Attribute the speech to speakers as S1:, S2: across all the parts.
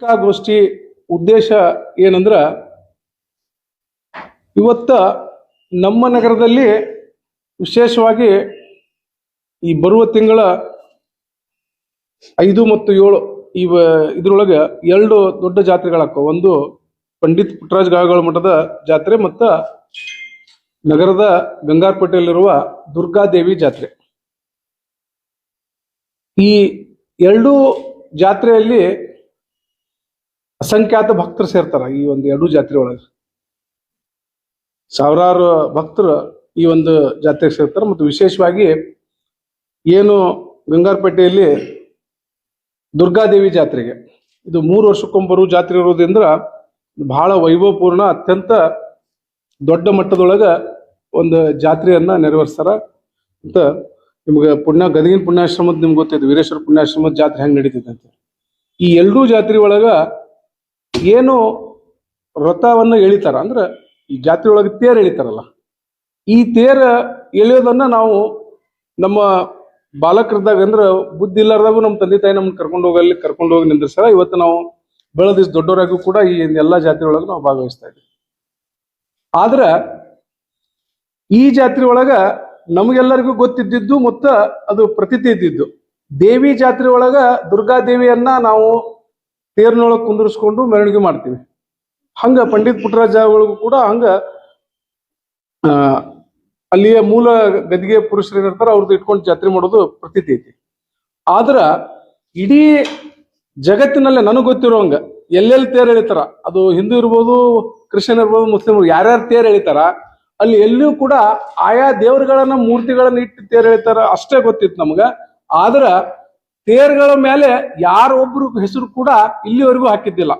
S1: ಪತ್ರಿಕಾಗೋಷ್ಠಿ ಉದ್ದೇಶ ಏನಂದ್ರ ಇವತ್ತ ನಮ್ಮ ನಗರದಲ್ಲಿ ವಿಶೇಷವಾಗಿ ಈ ಬರುವ ತಿಂಗಳ 5 ಮತ್ತು 7 ಇದರೊಳಗೆ 2 ದೊಡ್ಡ ಜಾತ್ರೆಗಳಾಕವು. ಒಂದು ಪಂಡಿತ್ ಪುಟ್ಟರಾಜ ಗವಾಯಿಗಳ ಮಠದ ಜಾತ್ರೆ ಮತ್ತು ನಗರದ ಗಂಗಾರಪೇಟೆಯಲ್ಲಿರುವ ದುರ್ಗಾದೇವಿ ಜಾತ್ರೆ. ಈ 2 ಜಾತ್ರೆಯಲ್ಲಿ ಅಸಂಖ್ಯಾತ ಭಕ್ತರು ಸೇರ್ತಾರ. ಈ ಒಂದು 2 ಜಾತ್ರೆ ಒಳಗೆ ಸಾವಿರಾರು ಭಕ್ತರು ಈ ಒಂದು ಜಾತ್ರೆಗೆ ಸೇರ್ತಾರೆ. ಮತ್ತು ವಿಶೇಷವಾಗಿ ಏನು ಗಂಗಾರಪೇಟೆಯಲ್ಲಿ ದುರ್ಗಾದೇವಿ ಜಾತ್ರೆಗೆ ಇದು 3 ವರ್ಷಕ್ಕೊಮ್ಮೆ ಜಾತ್ರೆ ಇರೋದ್ರಿಂದ ಬಹಳ ವೈಭವಪೂರ್ಣ ಅತ್ಯಂತ ದೊಡ್ಡ ಮಟ್ಟದೊಳಗ ಒಂದು ಜಾತ್ರೆಯನ್ನ ನೆರವೇರಿಸ್ತಾರ. ಅಂತ ನಿಮ್ಗೆ ಗದಗಿನ ಪುಣ್ಯಾಶ್ರಮದ ನಿಮ್ಗೆ ಗೊತ್ತೈತೆ, ವೀರೇಶ್ವರ ಪುಣ್ಯಾಶ್ರಮದ ಜಾತ್ರೆ ಹೆಂಗೆ ನಡೀತೈತೆ ಅಂತ. ಈ 2 ಜಾತ್ರೆ ಒಳಗ ಏನು ವ್ರತವನ್ನ ಎಳಿತಾರ ಅಂದ್ರೆ ಈ ಜಾತ್ರೆ ಒಳಗೆ ತೇರು ಎಳಿತಾರಲ್ಲ, ಈ ತೇರ ಎಳೆಯೋದನ್ನ ನಾವು ನಮ್ಮ ಬಾಲಕರದಾಗ ಅಂದ್ರೆ ಬುದ್ಧಿ ಇಲ್ಲಾರ್ದಾಗೂ ನಮ್ಮ ತಂದೆ ತಾಯಿ ನಮ್ಮನ್ನ ಕರ್ಕೊಂಡು ಹೋಗಿ ನಿಂದ್ರಿಸ್ತಾರ. ಇವತ್ತು ನಾವು ಬೆಳೆದಿಸ್ ದೊಡ್ಡವರಾಗೂ ಕೂಡ ಈ ಎಲ್ಲಾ ಜಾತ್ರೆ ಒಳಗೆ ನಾವು ಭಾಗವಹಿಸ್ತಾ ಇದ್ದೀವಿ. ಆದ್ರ ಈ ಜಾತ್ರೆ ಒಳಗ ನಮಗೆಲ್ಲರಿಗೂ ಗೊತ್ತಿದ್ದಿದ್ದು ಮತ್ತು ಅದು ಪ್ರತೀತಿ ಇದ್ದಿದ್ದು, ದೇವಿ ಜಾತ್ರೆ ಒಳಗ ದುರ್ಗಾದೇವಿಯನ್ನ ನಾವು ತೇರ್ನೊಳಗೆ ಕುಂದಿರಿಸ್ಕೊಂಡು ಮೆರವಣಿಗೆ ಮಾಡ್ತೀವಿ. ಹಂಗ ಪಂಡಿತ್ ಪುಟ್ಟರಾಜ ಒಳಗೂ ಕೂಡ ಹಂಗ ಅಲ್ಲಿಯ ಮೂಲ ಗದಿಗೆ ಪುರುಷರು ಏನಿರ್ತಾರ ಅವ್ರದ್ದು ಇಟ್ಕೊಂಡು ಜಾತ್ರೆ ಮಾಡೋದು ಪ್ರತೀತಿ ಐತಿ. ಆದ್ರ ಇಡೀ ಜಗತ್ತಿನಲ್ಲೇ ನನಗೆ ಗೊತ್ತಿರೋಂಗ ಎಲ್ಲೆಲ್ಲಿ ತೇರು ಎಳಿತಾರ, ಅದು ಹಿಂದೂ ಇರ್ಬೋದು, ಕ್ರಿಶ್ಚಿಯನ್ ಇರ್ಬೋದು, ಮುಸ್ಲಿಂ ಯಾರ್ಯಾರು ತೇರು ಎಳಿತಾರ ಅಲ್ಲಿ ಎಲ್ಲಿಯೂ ಕೂಡ ಆಯಾ ದೇವರುಗಳನ್ನ ಮೂರ್ತಿಗಳನ್ನ ಇಟ್ಟು ತೇರು ಎಳಿತಾರ ಅಷ್ಟೇ ಗೊತ್ತಿತ್ತು ನಮ್ಗ. ಆದ್ರ ತೇರುಗಳ ಮೇಲೆ ಯಾರೊಬ್ರು ಹೆಸರು ಕೂಡ ಇಲ್ಲಿವರೆಗೂ ಹಾಕಿದ್ದಿಲ್ಲ.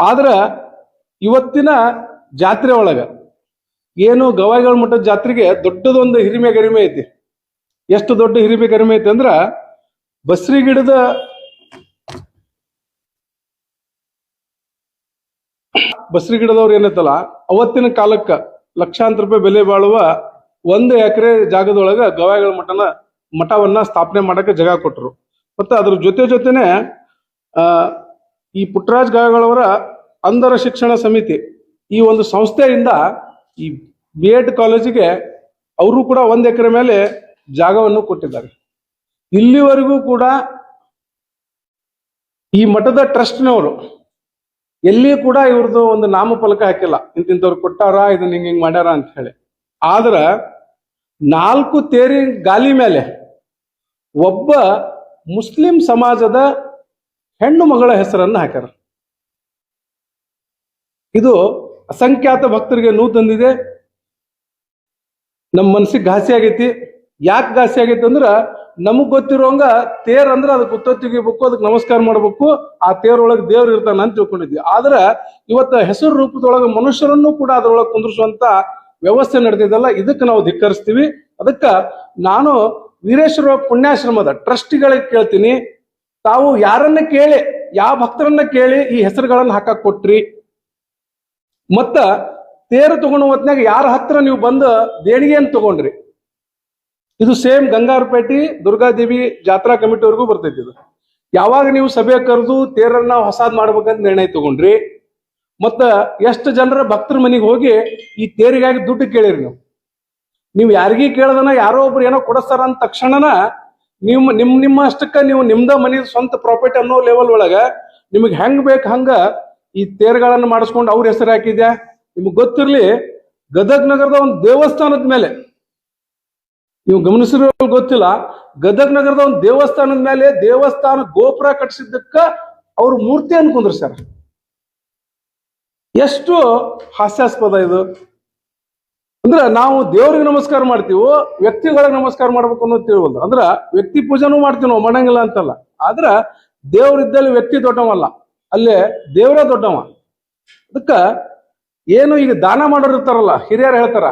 S1: ಆದ್ರ ಇವತ್ತಿನ ಜಾತ್ರೆ ಒಳಗ ಏನು ಗವಾಯಿಗಳ ಮಠದ ಜಾತ್ರೆಗೆ ದೊಡ್ಡದೊಂದು ಹಿರಿಮೆ ಗರಿಮೆ ಐತಿ. ಎಷ್ಟು ದೊಡ್ಡ ಹಿರಿಮೆ ಗರಿಮೆ ಐತಿ ಅಂದ್ರ ಬಸ್ರಿ ಗಿಡದವ್ರು ಏನೈತಲ್ಲ, ಅವತ್ತಿನ ಕಾಲಕ್ಕ ಲಕ್ಷಾಂತರ ರೂಪಾಯಿ ಬೆಲೆ ಬಾಳುವ 1 ಎಕರೆ ಜಾಗದೊಳಗ ಗವಾಯಿಗಳ ಮಠವನ್ನ ಸ್ಥಾಪನೆ ಮಾಡಕ್ಕೆ ಜಾಗ ಕೊಟ್ಟರು. ಮತ್ತೆ ಅದ್ರ ಜೊತೆನೆ ಈ ಪುಟ್ಟರಾಜ ಗವಾಯಿಗಳವರ ಅಂಧರ ಶಿಕ್ಷಣ ಸಮಿತಿ ಈ ಒಂದು ಸಂಸ್ಥೆಯಿಂದ ಈ BEd ಕಾಲೇಜಿಗೆ ಅವರು ಕೂಡ 1 ಎಕರೆ ಮೇಲೆ ಜಾಗವನ್ನು ಕೊಟ್ಟಿದ್ದಾರೆ. ಇಲ್ಲಿವರೆಗೂ ಕೂಡ ಈ ಮಠದ ಟ್ರಸ್ಟ್ನವರು ಎಲ್ಲಿ ಕೂಡ ಇವ್ರದ್ದು ಒಂದು ನಾಮಫಲಕ ಹಾಕಿಲ್ಲ, ಇಂತಿಂತವ್ರು ಕೊಟ್ಟಾರ, ಇದನ್ನ ಹಿಂಗ್ ಮಾಡ್ಯಾರ ಅಂತ ಹೇಳಿ. ಆದ್ರ 4 ತೇರಿ ಗಾಲಿ ಮೇಲೆ ಒಬ್ಬ ಮುಸ್ಲಿಂ ಸಮಾಜದ ಹೆಣ್ಣು ಮಗಳ ಹೆಸರನ್ನ ಹಾಕ್ಯಾರ. ಇದು ಅಸಂಖ್ಯಾತ ಭಕ್ತರಿಗೆ ನೋವು ತಂದಿದೆ. ನಮ್ಮ ಮನಸ್ಸಿಗೆ ಘಾಸಿ ಆಗೈತಿ. ಯಾಕೆ ಘಾಸಿ ಆಗೈತಿ ಅಂದ್ರ ನಮಗ್ ಗೊತ್ತಿರೋಂಗ ತೇರ್ ಅಂದ್ರೆ ಅದಕ್ಕೆ ಉತ್ತ ತೆಗಿಬೇಕು, ಅದಕ್ಕೆ ನಮಸ್ಕಾರ ಮಾಡ್ಬೇಕು, ಆ ತೇರೊಳಗೆ ದೇವ್ರು ಇರ್ತಾನ ಅಂತ ತಿಳ್ಕೊಂಡಿದ್ವಿ. ಆದ್ರ ಇವತ್ತ ಹೆಸರು ರೂಪದೊಳಗೆ ಮನುಷ್ಯರನ್ನು ಕೂಡ ಅದ್ರೊಳಗೆ ಕುಂದ್ರಿಸುವಂತ ವ್ಯವಸ್ಥೆ ನಡೆದಿದ್ದಲ್ಲ, ಇದಕ್ಕೆ ನಾವು ಧಿಕ್ಕರಿಸ್ತೀವಿ. ಅದಕ್ಕ ನಾನು ವೀರೇಶ್ವರ ಪುಣ್ಯಾಶ್ರಮದ ಟ್ರಸ್ಟಿಗಳಿಗೆ ಕೇಳ್ತೀನಿ, ತಾವು ಯಾರನ್ನ ಕೇಳಿ, ಯಾವ ಭಕ್ತರನ್ನ ಕೇಳಿ ಈ ಹೆಸರುಗಳನ್ನ ಹಾಕಕ್ ಕೊಟ್ರಿ, ಮತ್ತ ತೇರು ತಗೊಂಡು ಹೊತ್ನಾಗ ಯಾರ ಹತ್ರ ನೀವು ಬಂದು ದೇಣಿಗೆಯನ್ನು ತಗೊಂಡ್ರಿ. ಇದು ಸೇಮ್ ಗಂಗಾರಪೇಟೆ ದುರ್ಗಾದೇವಿ ಜಾತ್ರಾ ಕಮಿಟಿವರೆಗೂ ಬರ್ತೈತಿ. ಇದು ಯಾವಾಗ ನೀವು ಸಭೆ ಕರೆದು ತೇರನ್ನ ಹೊಸಾದ್ ಮಾಡ್ಬೇಕಂತ ನಿರ್ಣಯ ತಗೊಂಡ್ರಿ, ಮತ್ತ ಎಷ್ಟು ಜನರ ಭಕ್ತರ ಮನೆಗೆ ಹೋಗಿ ಈ ತೇರಿಗಾಗಿ ದುಡ್ಡು ಕೇಳಿರಿ. ನೀವು ಯಾರಿಗೂ ಕೇಳದನ ಯಾರೋ ಒಬ್ರು ಏನೋ ಕೊಡಿಸ್ತಾರ ಅಂದ ತಕ್ಷಣನ ನಿಮ್ಮ ಅಷ್ಟಕ್ಕ ನೀವು ನಿಮ್ದ ಮನೆ ಸ್ವಂತ ಪ್ರಾಪರ್ಟಿ ಅನ್ನೋ ಲೆವೆಲ್ ಒಳಗ ನಿಮಗೆ ಹೆಂಗ್ ಬೇಕು ಹಂಗ ಈ ತೇರುಗಳನ್ನ ಮಾಡಿಸ್ಕೊಂಡು ಅವ್ರ ಹೆಸರು ಹಾಕಿದ್ಯಾ. ನಿಮ್ಗೆ ಗೊತ್ತಿರ್ಲಿ, ಗದಗ್ ನಗರದ ಒಂದು ದೇವಸ್ಥಾನದ ಮೇಲೆ, ನೀವು ಗಮನಿಸಿರೋ ಗೊತ್ತಿಲ್ಲ, ಗದಗ್ ನಗರದ ಒಂದು ದೇವಸ್ಥಾನದ ಮೇಲೆ ದೇವಸ್ಥಾನ ಗೋಪುರ ಕಟ್ಟಿಸಿದ್ದಕ್ಕ ಅವ್ರ ಮೂರ್ತಿಯನ್ನು ಕುಂದ್ರಿಸ್ಯಾರ. ಎಷ್ಟು ಹಾಸ್ಯಾಸ್ಪದ ಇದು ಅಂದ್ರ, ನಾವು ದೇವ್ರಿಗೆ ನಮಸ್ಕಾರ ಮಾಡ್ತೀವೋ ವ್ಯಕ್ತಿಗಳಿಗೆ ನಮಸ್ಕಾರ ಮಾಡ್ಬೇಕು ಅನ್ನೋದು ತಿಳಿವಲ್ದು. ಅಂದ್ರ ವ್ಯಕ್ತಿ ಪೂಜೆನೂ ಮಾಡ್ತೀವಿ ನಾವು, ಮಾಡಂಗಿಲ್ಲ ಅಂತಲ್ಲ. ಆದ್ರ ದೇವ್ರಿದ್ದಲ್ಲಿ ವ್ಯಕ್ತಿ ದೊಡ್ಡವಲ್ಲ, ಅಲ್ಲೇ ದೇವರೇ ದೊಡ್ಡವ. ಅದಕ್ಕ ಏನು ಈಗ ದಾನ ಮಾಡೋರು ಇರ್ತಾರಲ್ಲ, ಹಿರಿಯರು ಹೇಳ್ತಾರ,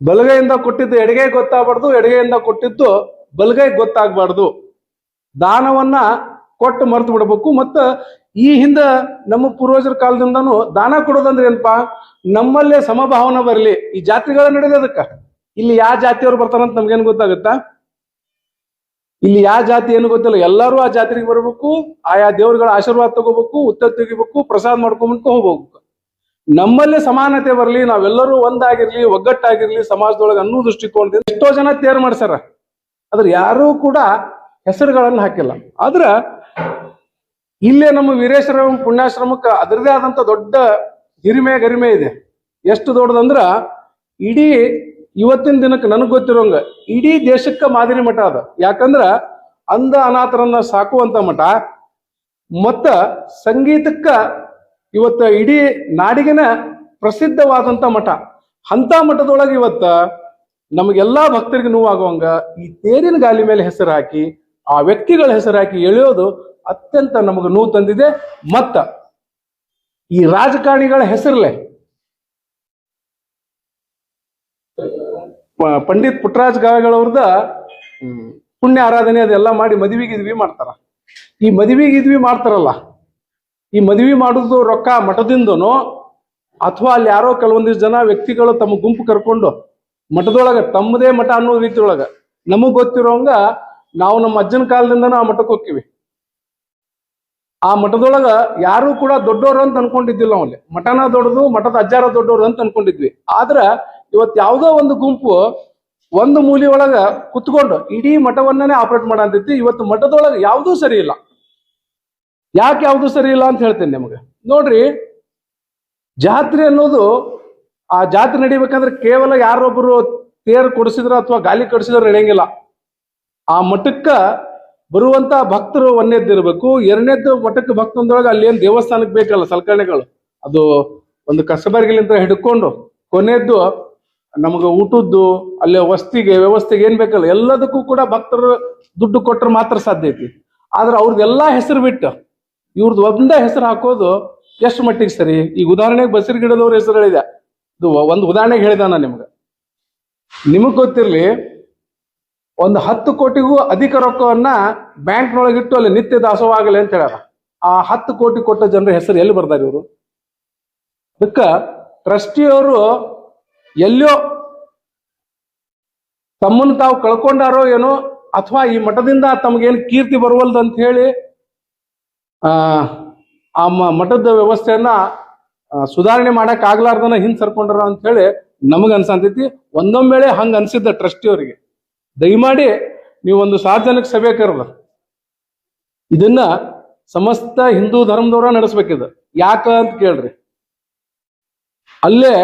S1: ಬಲಗೈಯಿಂದ ಕೊಟ್ಟಿದ್ದು ಎಡಗೈ ಗೊತ್ತಾಗಬಾರ್ದು, ಎಡಗೈಯಿಂದ ಕೊಟ್ಟಿದ್ದು ಬಲಗೈ ಗೊತ್ತಾಗಬಾರ್ದು. ದಾನವನ್ನ ಕೊಟ್ಟು ಮರ್ತು ಬಿಡ್ಬೇಕು. ಮತ್ತ ಈ ಹಿಂದ ನಮ್ಮ ಪೂರ್ವಜರ ಕಾಲದಿಂದನೂ ದಾನ ಕೊಡೋದಂದ್ರೆ ಏನಪ್ಪಾ, ನಮ್ಮಲ್ಲೇ ಸಮಭಾವನೆ ಬರಲಿ. ಈ ಜಾತಿಗಳ ನಡೆಯೋದಕ್ಕ ಇಲ್ಲಿ ಯಾವ ಜಾತಿಯವ್ರು ಬರ್ತಾರಂತ ನಮ್ಗೇನು ಗೊತ್ತಾಗುತ್ತಾ? ಇಲ್ಲಿ ಯಾವ ಜಾತಿ ಏನು ಗೊತ್ತಿಲ್ಲ, ಎಲ್ಲರೂ ಆ ಜಾತ್ರೆಗೆ ಬರ್ಬೇಕು, ಆಯಾ ದೇವರುಗಳ ಆಶೀರ್ವಾದ ತಗೋಬೇಕು, ಉತ್ತ ತೆಗಿಬೇಕು, ಪ್ರಸಾದ ಮಾಡ್ಕೊಂಡ್ಬಿಟ್ಟು ಹೋಗ್ಬೇಕು. ನಮ್ಮಲ್ಲಿ ಸಮಾನತೆ ಬರಲಿ, ನಾವೆಲ್ಲರೂ ಒಂದಾಗಿರ್ಲಿ, ಒಗ್ಗಟ್ಟಾಗಿರ್ಲಿ ಸಮಾಜದೊಳಗೆ ಅನ್ನೋ ದೃಷ್ಟಿಕೋನದಿಂದ ಎಷ್ಟೋ ಜನ ತೇರು ಮಾಡ್ಸಾರ. ಆದ್ರೆ ಯಾರೂ ಕೂಡ ಹೆಸರುಗಳನ್ನು ಹಾಕಿಲ್ಲ. ಆದ್ರ ಇಲ್ಲೇ ನಮ್ಮ ವೀರೇಶ್ವರ ಪುಣ್ಯಾಶ್ರಮಕ್ಕೆ ಅದರದೇ ಆದಂತ ದೊಡ್ಡ ಗರಿಮೆ ಇದೆ. ಎಷ್ಟು ದೊಡ್ಡದಂದ್ರ ಇಡೀ ಇವತ್ತಿನ ದಿನಕ್ಕೆ ನನಗ್ ಗೊತ್ತಿರೋಂಗ ಇಡೀ ದೇಶಕ್ಕ ಮಾದರಿ ಮಠ ಅದ. ಯಾಕಂದ್ರ ಅಂಧ ಅನಾಥರನ್ನ ಸಾಕುವಂತ ಮಠ, ಮತ್ತ ಸಂಗೀತಕ್ಕ ಇವತ್ತ ಇಡೀ ನಾಡಿಗೆನ ಪ್ರಸಿದ್ಧವಾದಂತ ಮಠ. ಅಂತ ಮಠದೊಳಗೆ ಇವತ್ತ ನಮಗೆಲ್ಲಾ ಭಕ್ತರಿಗೆ ನೋವಾಗುವಂಗ ಈ ತೇರಿನ ಗಾಲಿ ಮೇಲೆ ಹೆಸರು ಹಾಕಿ, ಆ ವ್ಯಕ್ತಿಗಳ ಹೆಸರು ಹಾಕಿ ಎಳೆಯೋದು ಅತ್ಯಂತ ನಮಗೆ ನೋವು ತಂದಿದೆ. ಮತ್ತ ಈ ರಾಜಕಾರಣಿಗಳ ಹೆಸರಲ್ಲೇ ಪಂಡಿತ್ ಪುಟ್ಟರಾಜ್ ಗವಾಯಿಗಳವ್ರದ ಪುಣ್ಯ ಆರಾಧನೆ ಅದೆಲ್ಲ ಮಾಡಿ ಮದುವೆ ಮಾಡ್ತಾರ. ಈ ಮದುವೆ ಮಾಡ್ತಾರಲ್ಲ, ಈ ಮದುವೆ ಮಾಡುದು ರೊಕ್ಕ ಮಠದಿಂದನೋ ಅಥವಾ ಅಲ್ಲಿ ಯಾರೋ ಕೆಲವೊಂದಿಷ್ಟು ಜನ ವ್ಯಕ್ತಿಗಳು ತಮ್ಮ ಗುಂಪು ಕರ್ಕೊಂಡು ಮಠದೊಳಗ ತಮ್ಮದೇ ಮಠ ಅನ್ನೋ ರೀತಿಯೊಳಗ ನಮಗ್ ಗೊತ್ತಿರೋಂಗ ನಾವು ನಮ್ಮ ಅಜ್ಜನ ಕಾಲದಿಂದನೂ ಆ ಮಠಕ್ಕೆ ಹೋಗ್ತೀವಿ. ಆ ಮಠದೊಳಗ ಯಾರು ಕೂಡ ದೊಡ್ಡವರು ಅಂತ ಅನ್ಕೊಂಡಿದ್ದಿಲ್ಲ. ಅವಲ್ಲಿ ಮಠನ ದೊಡ್ಡದು, ಮಠದ ಅಜ್ಜಾರ ದೊಡ್ಡವರು ಅಂತ ಅನ್ಕೊಂಡಿದ್ವಿ. ಆದ್ರ ಇವತ್ತು ಯಾವುದೋ ಒಂದು ಗುಂಪು ಒಂದು ಮೂಲಿ ಒಳಗ ಕುತ್ಕೊಂಡು ಇಡೀ ಮಠವನ್ನೇ ಆಪರೇಟ್ ಮಾಡಂತೈತಿ. ಇವತ್ತು ಮಠದೊಳಗೆ ಯಾವುದೂ ಸರಿ ಇಲ್ಲ. ಯಾಕೆ ಯಾವುದು ಸರಿ ಇಲ್ಲ ಅಂತ ಹೇಳ್ತೇನೆ ನಿಮಗೆ. ನೋಡ್ರಿ, ಜಾತ್ರೆ ಅನ್ನೋದು, ಆ ಜಾತ್ರೆ ನಡಿಬೇಕಂದ್ರೆ ಕೇವಲ ಯಾರೊಬ್ಬರು ತೇರು ಕೊಡಿಸಿದ್ರ ಅಥವಾ ಗಾಲಿ ಕಡಿಸಿದ್ರೆ ನಡೆಯಂಗಿಲ್ಲ. ಆ ಮಠಕ್ಕ ಬರುವಂತ ಭಕ್ತರು ಒಂದೇದ್ದಿರ್ಬೇಕು. ಎರಡನೇದ್ದು ಮಠಕ್ಕೆ ಭಕ್ತಂದೊಳಗೆ ಅಲ್ಲಿ ಏನ್ ದೇವಸ್ಥಾನಕ್ಕೆ ಬೇಕಲ್ಲ ಸಲಕರಣೆಗಳು, ಅದು ಒಂದು ಕಸಬರ್ಗಿಲಿಂದ ಹಿಡ್ಕೊಂಡು ಕೊನೆದ್ದು ನಮಗೆ ಊಟದ್ದು, ಅಲ್ಲಿ ವ್ಯವಸ್ಥೆಗೆ ಏನ್ ಬೇಕಲ್ಲ ಎಲ್ಲದಕ್ಕೂ ಕೂಡ ಭಕ್ತರು ದುಡ್ಡು ಕೊಟ್ಟರೆ ಮಾತ್ರ ಸಾಧ್ಯ ಐತಿ. ಆದ್ರೆ ಅವ್ರದ್ದೆಲ್ಲಾ ಹೆಸರು ಬಿಟ್ಟು ಇವ್ರದ್ದು ಒಂದೇ ಹೆಸರು ಹಾಕೋದು ಎಷ್ಟು ಮಟ್ಟಿಗೆ ಸರಿ? ಈಗ ಉದಾಹರಣೆಗೆ ಬಸರಿ ಗಿಡದವ್ರ ಹೆಸರು ಹೇಳಿದೆ. ಇದು ಒಂದು ಉದಾಹರಣೆಗೆ ಹೇಳಿದ ನಾನು ನಿಮ್ಗೆ. ನಿಮಗ್ ಗೊತ್ತಿರ್ಲಿ, ಒಂದು 10 ಕೋಟಿಗೂ ಅಧಿಕ ರೊಕ್ಕವನ್ನ ಬ್ಯಾಂಕ್ನೊಳಗಿಟ್ಟು ಅಲ್ಲಿ ನಿತ್ಯ ದಾಸವಾಗಲಿ ಅಂತ ಹೇಳ್ಯಾರ. ಆ 10 ಕೋಟಿ ಕೊಟ್ಟ ಜನರ ಹೆಸರು ಎಲ್ಲಿ ಬರ್ತಾರೆ ಇವರು? ಅದಕ್ಕ ಟ್ರಸ್ಟಿಯವರು ಎಲ್ಲೋ ತಮ್ಮನ್ನು ತಾವು ಕಳ್ಕೊಂಡಾರೋ ಏನೋ, ಅಥವಾ ಈ ಮಠದಿಂದ ತಮಗೇನು ಕೀರ್ತಿ ಬರುವಲ್ದು ಅಂತ ಹೇಳಿ ಆ ಮಠದ ವ್ಯವಸ್ಥೆಯನ್ನ ಸುಧಾರಣೆ ಮಾಡಕ್ ಆಗ್ಲಾರ್ದನ ಹಿಂದ್ ಸರ್ಕೊಂಡ್ರ ಅಂತ ಹೇಳಿ ನಮಗ್ ಅನ್ಸಂತೈತಿ. ಒಂದೊಮ್ಮೆಳೆ ಹಂಗ ಅನ್ಸಿದ್ದ ಟ್ರಸ್ಟಿಯವರಿಗೆ. ದಯಮಾಡಿ ನೀವು ಒಂದು ಸಾರ್ವಜನಿಕ ಸಭೆ ಕರೆದ ಇದನ್ನ ಸಮಸ್ತ ಹಿಂದೂ ಧರ್ಮದವರ ನಡೆಸ್ಬೇಕಿದ. ಯಾಕ ಅಂತ ಕೇಳ್ರಿ. ಅಲ್ಲೇ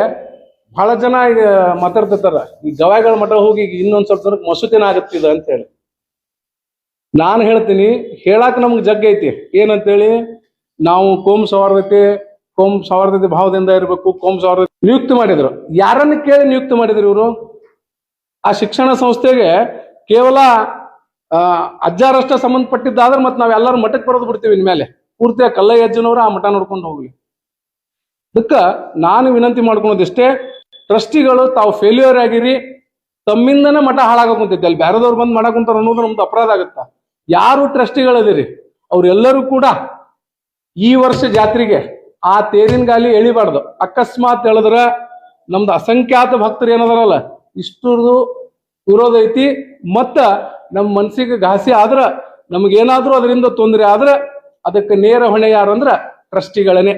S1: ಬಹಳ ಜನ ಈಗ ಮಾತಾಡ್ತಿರ್ತಾರ, ಈ ಗವಾಯಿಗಳ ಮಠ ಹೋಗಿ ಈಗ ಇನ್ನೊಂದ್ ಸ್ವಲ್ಪ ಜನಕ್ಕೆ ಮಸೂತಿನ ಆಗತ್ತಿದ ಅಂತ ಹೇಳಿ. ನಾನು ಹೇಳ್ತೀನಿ, ಹೇಳಾಕ ನಮ್ಗೆ ಜಗ್ಗ ಐತಿ. ಏನಂತೇಳಿ, ನಾವು ಕೋಮ್ ಸೌಹಾರ್ದತೆ ಭಾವದಿಂದ ಇರಬೇಕು, ಕೋಮ್ ಸೌಹಾರ್ದತೆ ನಿಯುಕ್ತಿ ಮಾಡಿದ್ರು. ಯಾರನ್ನ ಕೇಳಿ ನಿಯುಕ್ತಿ ಮಾಡಿದ್ರು ಇವರು? ಆ ಶಿಕ್ಷಣ ಸಂಸ್ಥೆಗೆ ಕೇವಲ ಅಜ್ಜಾರಷ್ಟ ಸಂಬಂಧಪಟ್ಟಿದ್ದಾದ್ರೆ ಮತ್ತೆ ನಾವೆಲ್ಲರೂ ಮಠಕ್ಕೆ ಬರೋದು ಬಿಡ್ತೀವಿ. ಇನ್ಮೇಲೆ ಪೂರ್ತಿಯಾಗಿ ಕಲ್ಲಯ್ಯ ಅಜ್ಜನವರು ಆ ಮಠ ನೋಡ್ಕೊಂಡು ಹೋಗ್ಲಿ. ಅದಕ್ಕ ನಾನು ವಿನಂತಿ ಮಾಡ್ಕೊಳೋದಿಷ್ಟೇ, ಟ್ರಸ್ಟಿಗಳು ತಾವು ಫೇಲ್ಯೂರ್ ಆಗಿರಿ, ತಮ್ಮಿಂದನೇ ಮಠ ಹಾಳಾಗಕ್ ಕುಂತೈತಿ. ಅಲ್ಲಿ ಬೇರೆದವ್ರು ಬಂದು ಮಾಡಕ್ ಕುಂತಾರ ಅನ್ನೋದು ನಮ್ದು ಅಪರಾಧ ಆಗುತ್ತಾ. ಯಾರು ಟ್ರಸ್ಟಿಗಳದಿರಿ ಅವ್ರೆಲ್ಲರೂ ಕೂಡ ಈ ವರ್ಷ ಜಾತ್ರೆಗೆ ಆ ತೇರಿನ ಗಾಲಿ ಎಳಿಬಾರ್ದು. ಅಕಸ್ಮಾತ್ ಹೇಳಿದ್ರ ನಮ್ದು ಅಸಂಖ್ಯಾತ ಭಕ್ತರು ಏನದಾರಲ್ಲ ಇಷ್ಟರದು ವಿರೋಧ ಐತಿ. ಮತ್ತ ನಮ್ಮ ಮನಸ್ಸಿಗೆ ಘಾಸಿ ಆದ್ರ, ನಮಗೇನಾದ್ರೂ ಅದರಿಂದ ತೊಂದರೆ ಆದ್ರೆ ಅದಕ್ಕೆ ನೇರ ಹೊಣೆ ಯಾರು ಅಂದ್ರ ಟ್ರಸ್ಟಿಗಳೇನೆ.